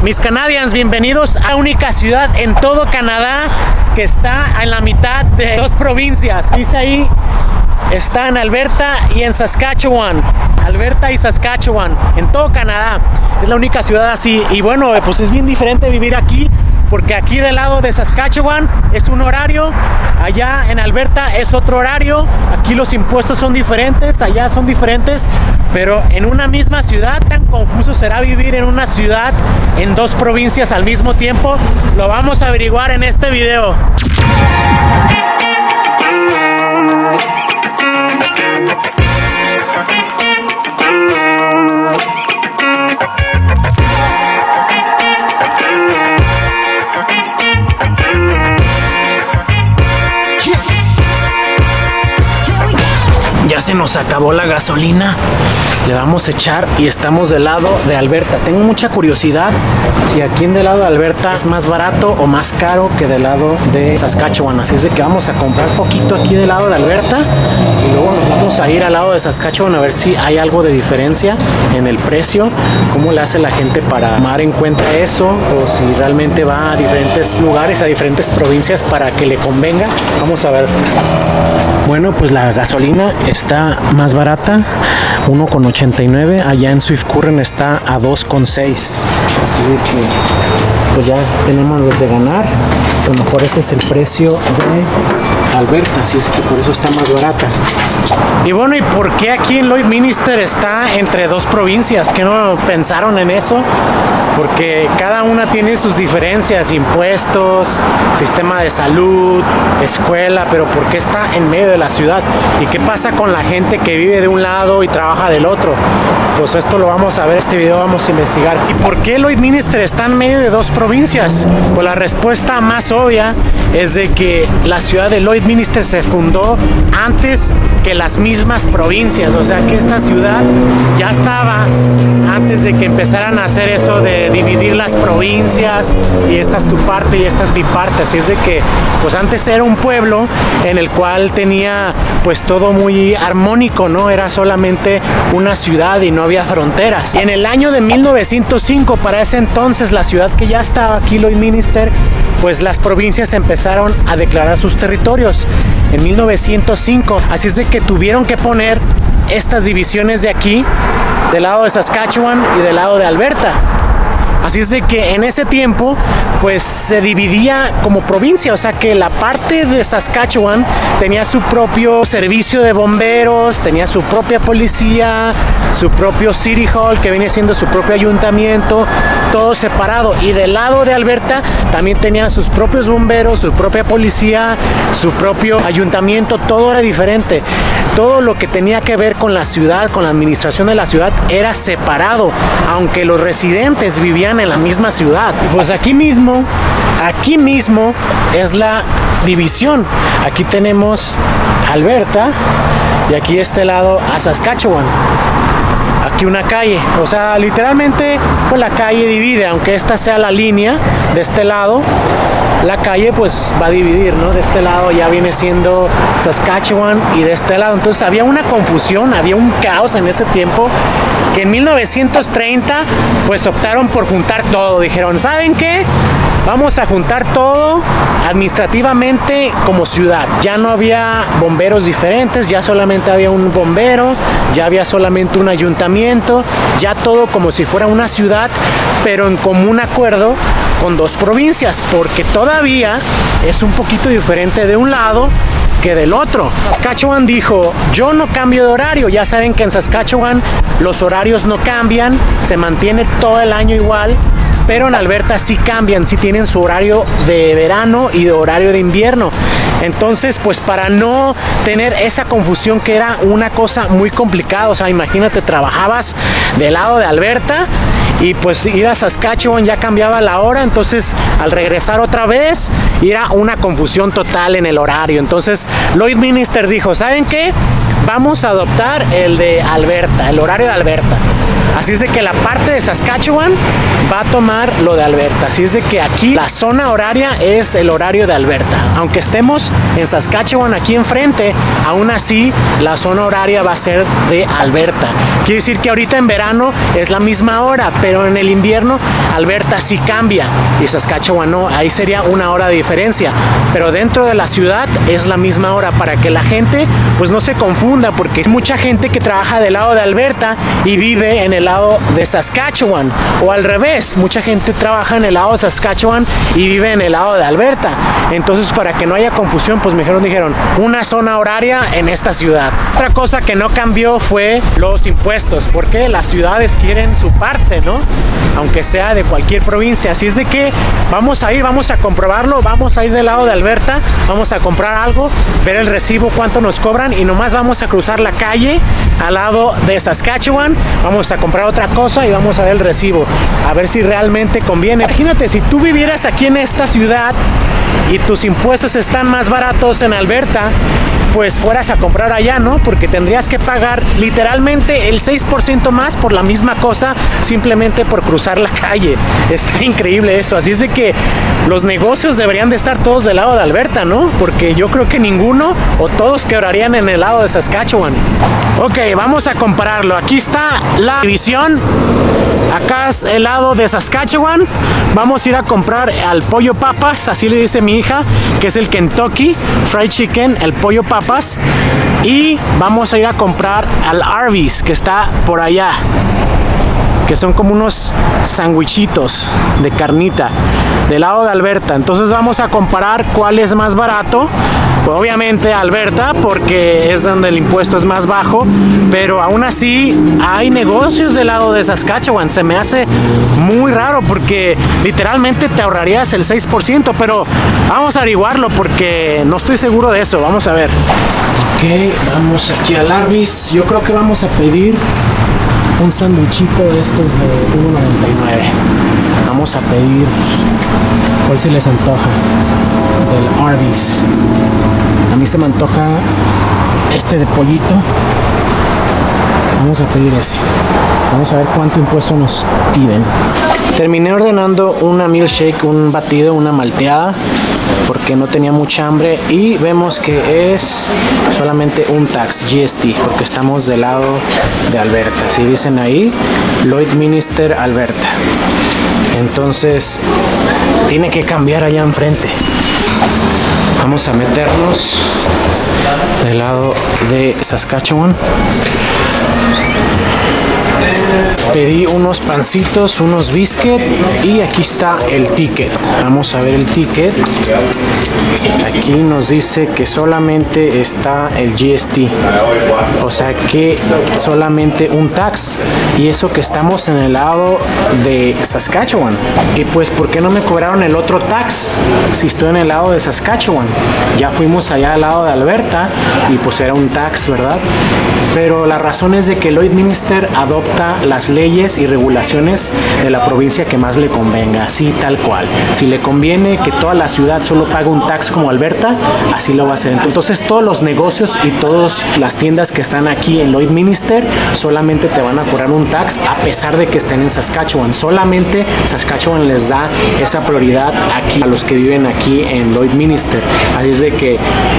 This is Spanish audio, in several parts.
Mis Canadians, bienvenidos a la única ciudad en todo Canadá que está en la mitad de dos provincias. Dice ahí, está en Alberta y en Saskatchewan. Alberta y Saskatchewan, en todo Canadá. Es la única ciudad así. Y bueno, pues es bien diferente vivir aquí, porque aquí del lado de Saskatchewan es un horario, allá en Alberta es otro horario, aquí los impuestos son diferentes, allá son diferentes, pero en una misma ciudad. Tan confuso será vivir en una ciudad en dos provincias al mismo tiempo. Lo vamos a averiguar en este video. Ya se nos acabó la gasolina, le vamos a echar y estamos del lado de Alberta. Tengo mucha curiosidad si aquí en del lado de Alberta es más barato o más caro que del lado de Saskatchewan. Así es de que vamos a comprar poquito aquí del lado de Alberta y luego nos vamos a ir al lado de Saskatchewan a ver si hay algo de diferencia en el precio, cómo le hace la gente para tomar en cuenta eso, o si realmente va a diferentes lugares, a diferentes provincias para que le convenga. Vamos a ver. Bueno, pues la gasolina está más barata, 1,89. Allá en Swift Current está a 2,6. Así que pues ya tenemos los de ganar. A lo mejor este es el precio de Alberta, así es que por eso está más barata. Y bueno, ¿y por qué aquí en Lloydminster está entre dos provincias? ¿Qué no pensaron en eso? Porque cada una tiene sus diferencias, impuestos, sistema de salud, escuela, pero ¿por qué está en medio de la ciudad? ¿Y qué pasa con la gente que vive de un lado y trabaja del otro? Pues esto lo vamos a ver, este video vamos a investigar. ¿Y por qué Lloydminster está en medio de dos provincias? Pues la respuesta más obvia es de que la ciudad de Lloydminster se fundó antes que las mismas provincias, o sea que esta ciudad ya estaba antes de que empezaran a hacer eso de dividir las provincias y esta es tu parte y esta es mi parte. Así es de que pues antes era un pueblo en el cual tenía pues todo muy armónico, ¿no? Era solamente una ciudad y no había fronteras. Y en el año de 1905, para ese entonces, la ciudad que ya estaba aquí, Lloydminster, pues las provincias empezaron a declarar sus territorios en 1905. Así es de que tuvieron que poner estas divisiones de aquí, del lado de Saskatchewan y del lado de Alberta. Así es de que en ese tiempo pues se dividía como provincia, o sea que la parte de Saskatchewan tenía su propio servicio de bomberos, tenía su propia policía, su propio City Hall, que viene siendo su propio ayuntamiento, todo separado. Y del lado de Alberta también tenía sus propios bomberos, su propia policía, su propio ayuntamiento, todo era diferente. Todo lo que tenía que ver con la ciudad, con la administración de la ciudad, era separado, aunque los residentes vivían en la misma ciudad. Pues aquí mismo es la división. Aquí tenemos Alberta y aquí de este lado a Saskatchewan. Aquí una calle, o sea, literalmente pues la calle divide, aunque esta sea la línea de este lado, la calle pues va a dividir, ¿no? De este lado ya viene siendo Saskatchewan y de este lado. Entonces había una confusión, había un caos en ese tiempo, que en 1930 pues optaron por juntar todo. Dijeron, ¿saben qué? Vamos a juntar todo administrativamente como ciudad. Ya no había bomberos diferentes, ya solamente había un bombero, ya había solamente un ayuntamiento, ya todo como si fuera una ciudad, pero en común acuerdo con dos provincias, porque todavía es un poquito diferente de un lado que del otro. Saskatchewan dijo, yo no cambio de horario. Ya saben que en Saskatchewan los horarios no cambian, se mantiene todo el año igual, pero en Alberta sí cambian, sí tienen su horario de verano y de horario de invierno. Entonces, pues para no tener esa confusión, que era una cosa muy complicada, o sea, imagínate, trabajabas del lado de Alberta y pues ir a Saskatchewan ya cambiaba la hora, entonces al regresar otra vez era una confusión total en el horario. Entonces Lloydminster dijo, ¿saben qué? Vamos a adoptar el de Alberta, el horario de Alberta. Así es de que la parte de Saskatchewan va a tomar lo de Alberta. Así es de que aquí la zona horaria es el horario de Alberta. Aunque estemos en Saskatchewan aquí enfrente, aún así la zona horaria va a ser de Alberta. Quiere decir que ahorita en verano es la misma hora, pero en el invierno Alberta sí cambia y Saskatchewan no. Ahí sería una hora de diferencia. Pero dentro de la ciudad es la misma hora para que la gente pues no se confunda, porque hay mucha gente que trabaja del lado de Alberta y vive en el lado de Saskatchewan, o al revés, mucha gente trabaja en el lado de Saskatchewan y vive en el lado de Alberta. Entonces, para que no haya confusión, pues mejor dijeron una zona horaria en esta ciudad. Otra cosa que no cambió fue los impuestos, porque las ciudades quieren su parte, ¿no? Aunque sea de cualquier provincia. Así es de que vamos a ir, vamos a comprobarlo, vamos a ir del lado de Alberta, vamos a comprar algo, ver el recibo, cuánto nos cobran, y nomás vamos a cruzar la calle al lado de Saskatchewan, vamos a comprar otra cosa y vamos a ver el recibo, a ver si realmente conviene. Imagínate, si tú vivieras aquí en esta ciudad y tus impuestos están más baratos en Alberta, pues fueras a comprar allá, ¿no? Porque tendrías que pagar literalmente el 6% más por la misma cosa, simplemente por cruzar la calle. Está increíble eso. Así es de que los negocios deberían de estar todos del lado de Alberta, ¿no? Porque yo creo que ninguno o todos quebrarían en el lado de Saskatchewan. Ok, vamos a compararlo. Aquí está la división. Acá es el lado de Saskatchewan. Vamos a ir a comprar al pollo papas, así le dice mi hija, que es el Kentucky Fried Chicken, el pollo papas. Y vamos a ir a comprar al Arby's, que está por allá, que son como unos sandwichitos de carnita del lado de Alberta. Entonces vamos a comparar cuál es más barato. Pues obviamente Alberta, porque es donde el impuesto es más bajo, pero aún así hay negocios del lado de Saskatchewan. Se me hace muy raro porque literalmente te ahorrarías el 6%, pero vamos a averiguarlo porque no estoy seguro de eso. Vamos a ver. Ok, vamos aquí al Arby's. Yo creo que vamos a pedir un sanduchito de estos de $1.99. Vamos a pedir, ¿cuál se les antoja? Del Arby's. A mí se me antoja este de pollito. Vamos a pedir ese. Vamos a ver cuánto impuesto nos piden. Terminé ordenando una milkshake, un batido, una malteada, porque no tenía mucha hambre, y vemos que es solamente un tax, GST, porque estamos del lado de Alberta. Así dicen ahí, Lloydminster, Alberta. Entonces, tiene que cambiar allá enfrente. Vamos a meternos del lado de Saskatchewan. Pedí unos pancitos, unos biscuits, y aquí está el ticket. Vamos a ver el ticket. Aquí nos dice que solamente está el GST, o sea que solamente un tax, y eso que estamos en el lado de Saskatchewan. Y pues, ¿por qué no me cobraron el otro tax si estoy en el lado de Saskatchewan? Ya fuimos allá al lado de Alberta y pues era un tax, ¿verdad? Pero la razón es de que Lloydminster adopta las leyes y regulaciones de la provincia que más le convenga, así tal cual. Si le conviene que toda la ciudad solo pague un tax como Alberta, así lo va a hacer. Entonces todos los negocios y todas las tiendas que están aquí en Lloydminster solamente te van a cobrar un tax, a pesar de que estén en Saskatchewan. Solamente Saskatchewan les da esa prioridad aquí a los que viven aquí en Lloydminster. Así es de que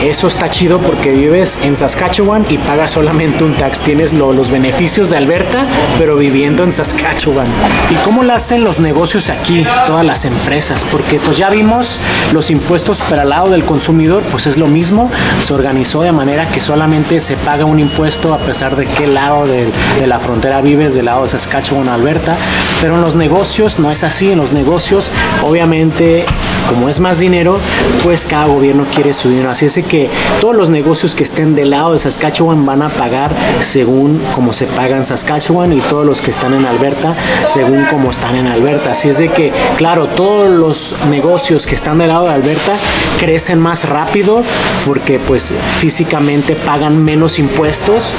eso está chido, porque vives en Saskatchewan y pagas solamente un tax. Tienes los beneficios de Alberta, pero viviendo en Saskatchewan. ¿Y cómo lo hacen los negocios aquí, todas las empresas? Porque pues ya vimos los impuestos para el lado del consumidor, pues es lo mismo. Se organizó de manera que solamente se paga un impuesto a pesar de qué lado de la frontera vives, del lado de Saskatchewan o Alberta. Pero en los negocios no es así. En los negocios, obviamente, como es más dinero, pues cada gobierno quiere su dinero. Así es que todos los negocios que estén del lado de Saskatchewan van a pagar según como se paga en Saskatchewan, y todos los que están en Alberta según como están en Alberta. Así es de que, claro, todos los negocios que están del lado de Alberta crecen más rápido, porque pues físicamente pagan menos impuestos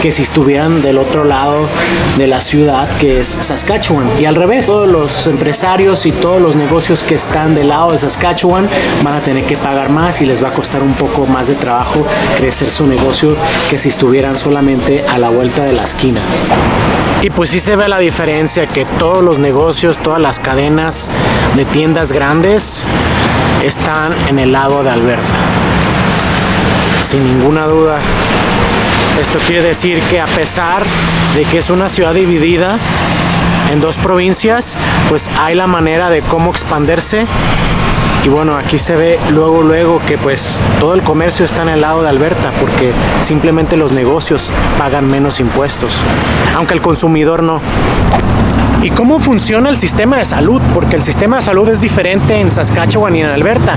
que si estuvieran del otro lado de la ciudad, que es Saskatchewan. Y al revés, todos los empresarios y todos los negocios que están del lado de Saskatchewan van a tener que pagar más, y les va a costar un poco más de trabajo crecer su negocio que si estuvieran solamente a la vuelta de la esquina. Y pues sí se ve la diferencia, que todos los negocios, todas las cadenas de tiendas grandes están en el lado de Alberta. Sin ninguna duda. Esto quiere decir que a pesar de que es una ciudad dividida en dos provincias, pues hay la manera de cómo expandirse. Y bueno, aquí se ve luego que pues todo el comercio está en el lado de Alberta, porque simplemente los negocios pagan menos impuestos, aunque el consumidor no. ¿Y cómo funciona el sistema de salud? Porque el sistema de salud es diferente en Saskatchewan y en Alberta.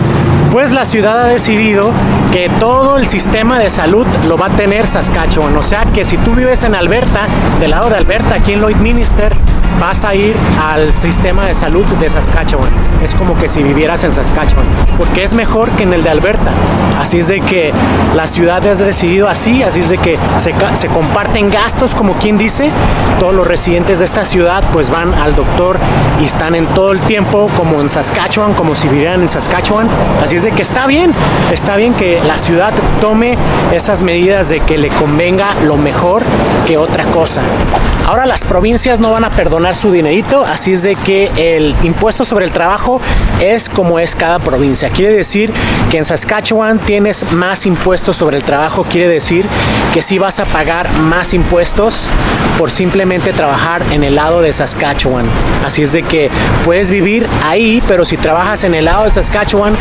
Pues la ciudad ha decidido que todo el sistema de salud lo va a tener Saskatchewan. O sea que si tú vives en Alberta, del lado de Alberta, aquí en Lloydminster, vas a ir al sistema de salud de Saskatchewan. Es como que si vivieras en Saskatchewan, porque es mejor que en el de Alberta. Así es de que la ciudad ha decidido así es de que se comparten gastos, como quien dice. Todos los residentes de esta ciudad pues van al doctor y están en todo el tiempo como en Saskatchewan, como si vivieran en Saskatchewan. Así es de que está bien que la ciudad tome esas medidas de que le convenga lo mejor que otra cosa. Ahora las provincias no van a perdonar su dinerito, así es de que el impuesto sobre el trabajo es como es cada provincia. Quiere decir que en Saskatchewan tienes más impuestos sobre el trabajo, quiere decir que sí vas a pagar más impuestos por simplemente trabajar en el lado de Saskatchewan. Así es de que puedes vivir ahí, pero si trabajas en el lado de Saskatchewan,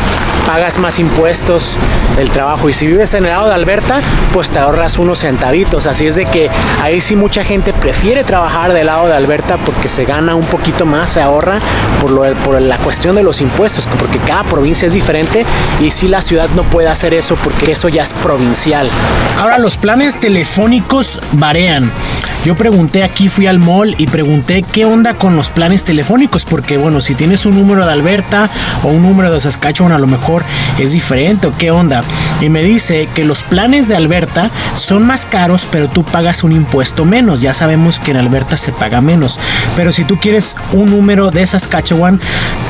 pagas más impuestos del trabajo. Y si vives en el lado de Alberta, pues te ahorras unos centavitos. Así es de que ahí sí mucha gente prefiere trabajar del lado de Alberta porque se gana un poquito más, se ahorra por la cuestión de los impuestos, porque cada provincia es diferente y sí la ciudad no puede hacer eso porque eso ya es provincial. Ahora los planes telefónicos varían. Yo pregunté aquí, fui al mall y pregunté qué onda con los planes telefónicos, porque bueno, si tienes un número de Alberta o un número de Saskatchewan, a lo mejor es diferente o qué onda. Y me dice que los planes de Alberta son más caros, pero tú pagas un impuesto menos. Ya sabemos que en Alberta se paga menos, pero si tú quieres un número de Saskatchewan,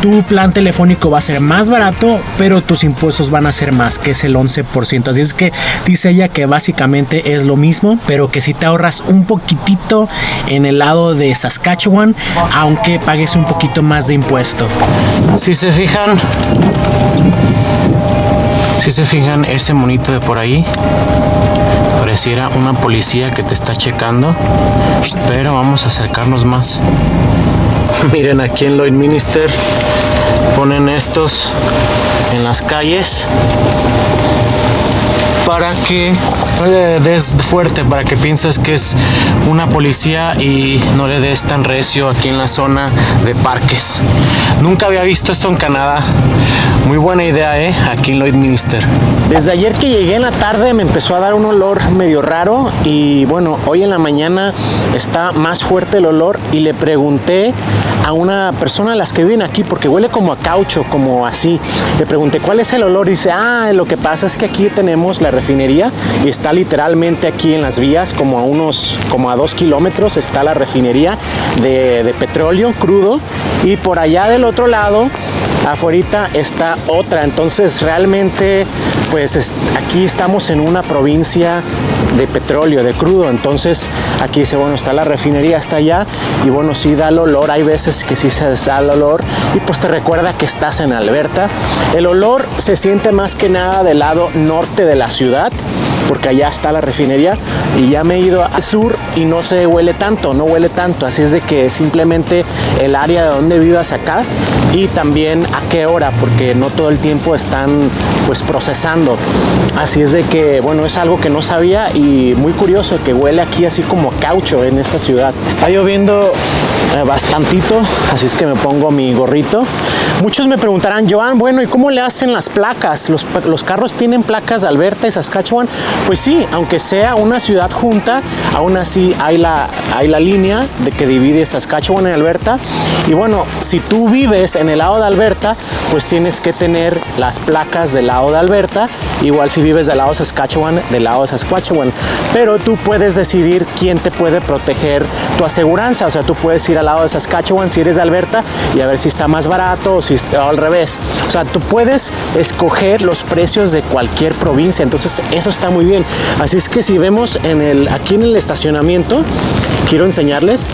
tu plan telefónico va a ser más barato, pero tus impuestos van a ser más, que es el 11%. Así es que dice ella que básicamente es lo mismo, pero que si te ahorras un poquitito en el lado de Saskatchewan, aunque pagues un poquito más de impuesto. Si se fijan, ese monito de por ahí pareciera una policía que te está checando, pero vamos a acercarnos más. Miren, aquí en Lloydminster ponen estos en las calles para que no le des fuerte, para que pienses que es una policía y no le des tan recio aquí en la zona de parques. Nunca había visto esto en Canadá. Muy buena idea, aquí en Lloydminster. Desde ayer que llegué en la tarde me empezó a dar un olor medio raro y bueno, hoy en la mañana está más fuerte el olor y le pregunté a una persona de las que viven aquí, porque huele como a caucho, como así. Le pregunté cuál es el olor y dice, lo que pasa es que aquí tenemos la refinería y está literalmente aquí en las vías, como a 2 kilómetros está la refinería de petróleo crudo, y por allá del otro lado, afuera, está otra. Entonces realmente pues aquí estamos en una provincia de petróleo, de crudo. Entonces aquí dice, bueno, está la refinería, está allá, y bueno, sí da el olor. Hay veces que sí se da el olor y pues te recuerda que estás en Alberta. El olor se siente más que nada del lado norte de la ciudad, porque allá está la refinería, y ya me he ido al sur y no huele tanto, así es de que simplemente el área de donde vivas acá, y también a qué hora, porque no todo el tiempo están pues procesando. Así es de que bueno, es algo que no sabía y muy curioso que huele aquí así como caucho en esta ciudad. Está lloviendo bastantito, así es que me pongo mi gorrito. Muchos me preguntarán, Joan, bueno, ¿y cómo le hacen las placas? ¿Los carros tienen placas de Alberta y Saskatchewan? Pues sí, aunque sea una ciudad junta, aún así hay la línea de que divide Saskatchewan y Alberta. Y bueno, si tú vives en el lado de Alberta, pues tienes que tener las placas del lado de Alberta. Igual si vives del lado de Saskatchewan, del lado de Saskatchewan. Pero tú puedes decidir quién te puede proteger tu aseguranza. O sea, tú puedes ir al lado de Saskatchewan si eres de Alberta y a ver si está más barato, o o al revés. O sea, tú puedes escoger los precios de cualquier provincia, entonces eso está muy bien. Así es que si vemos aquí en el estacionamiento, quiero enseñarles,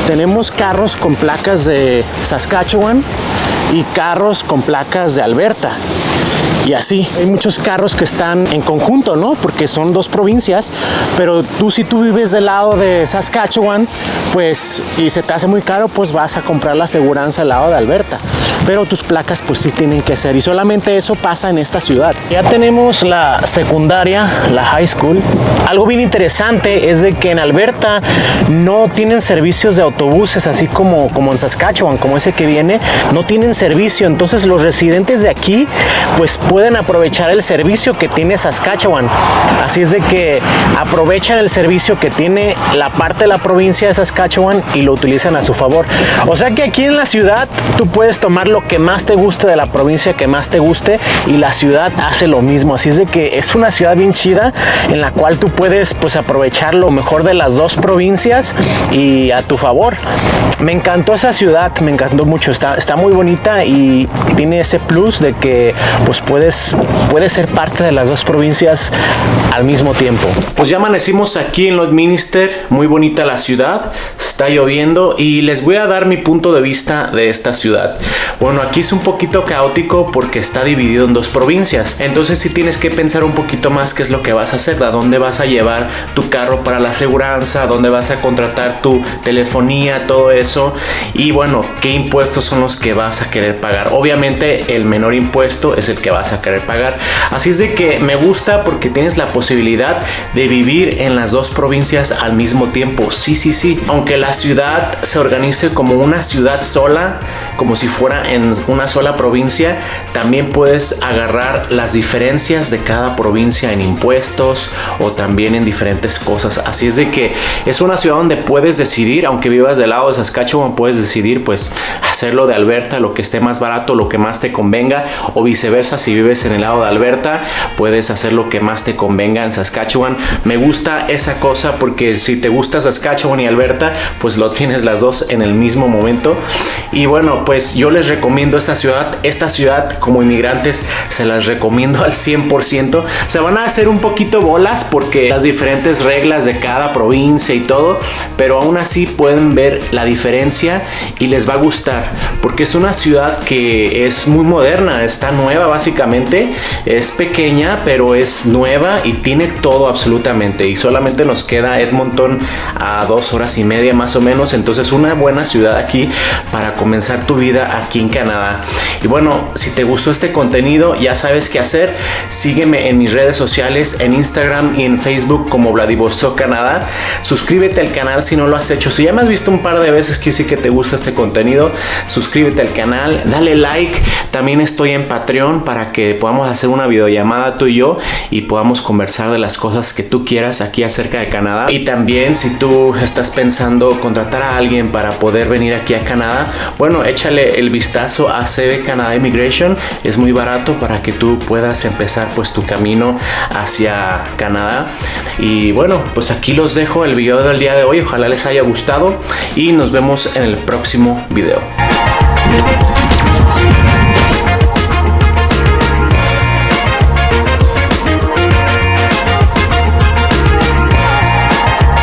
tenemos carros con placas de Saskatchewan y carros con placas de Alberta. Y así, hay muchos carros que están en conjunto, ¿no? Porque son dos provincias, pero si tú vives del lado de Saskatchewan, pues, y se te hace muy caro, pues vas a comprar la aseguranza del lado de Alberta. Pero tus placas, pues sí tienen que ser, y solamente eso pasa en esta ciudad. Ya tenemos la secundaria, la high school. Algo bien interesante es de que en Alberta no tienen servicios de autobuses, así como en Saskatchewan, como ese que viene, no tienen servicio. Entonces los residentes de aquí, pues pueden aprovechar el servicio que tiene Saskatchewan. Así es de que aprovechan el servicio que tiene la parte de la provincia de Saskatchewan y lo utilizan a su favor. O sea que aquí en la ciudad tú puedes tomar lo que más te guste de la provincia que más te guste, y la ciudad hace lo mismo. Así es de que es una ciudad bien chida en la cual tú puedes pues aprovechar lo mejor de las dos provincias y a tu favor. Me encantó esa ciudad, me encantó mucho, está muy bonita y tiene ese plus de que pues puedes ser parte de las dos provincias al mismo tiempo. Pues ya amanecimos aquí en Lloydminster, muy bonita la ciudad, está lloviendo y les voy a dar mi punto de vista de esta ciudad. Bueno, aquí es un poquito caótico porque está dividido en dos provincias, entonces sí tienes que pensar un poquito más qué es lo que vas a hacer, a dónde vas a llevar tu carro para la aseguranza, a dónde vas a contratar tu telefonía, todo eso, y bueno, qué impuestos son los que vas a querer pagar. Obviamente el menor impuesto es el que vas a querer pagar, así es de que me gusta porque tienes la posibilidad de vivir en las dos provincias al mismo tiempo. Sí, aunque la ciudad se organice como una ciudad sola, como si fuera en una sola provincia, también puedes agarrar las diferencias de cada provincia en impuestos o también en diferentes cosas. Así es de que es una ciudad donde puedes decidir, aunque vivas del lado de Saskatchewan, puedes decidir pues hacerlo de Alberta, lo que esté más barato, lo que más te convenga, o viceversa, si vives en el lado de Alberta, puedes hacer lo que más te convenga en Saskatchewan. Me gusta esa cosa porque si te gusta Saskatchewan y Alberta, pues lo tienes las dos en el mismo momento. Y bueno, pues yo les recomiendo esta ciudad como inmigrantes, se las recomiendo al 100%. Se van a hacer un poquito bolas porque las diferentes reglas de cada provincia y todo, pero aún así pueden ver la diferencia y les va a gustar porque es una ciudad que es muy moderna, está nueva básicamente, es pequeña pero es nueva y tiene todo absolutamente, y solamente nos queda Edmonton a 2 horas y media más o menos, entonces una buena ciudad aquí para comenzar tu vida aquí en Canadá. Y bueno, si te gustó este contenido ya sabes qué hacer, sígueme en mis redes sociales, en Instagram y en Facebook como Vladivostok Canadá, suscríbete al canal si no lo has hecho, si ya me has visto un par de veces quiere decir que te gusta este contenido, suscríbete al canal, dale like, también estoy en Patreon para que podamos hacer una videollamada tú y yo y podamos conversar de las cosas que tú quieras aquí acerca de Canadá. Y también si tú estás pensando contratar a alguien para poder venir aquí a Canadá, bueno, échale el vistazo a CB Canada Immigration, es muy barato para que tú puedas empezar pues tu camino hacia Canadá. Y bueno, pues aquí los dejo el video del día de hoy, ojalá les haya gustado y nos vemos en el próximo video.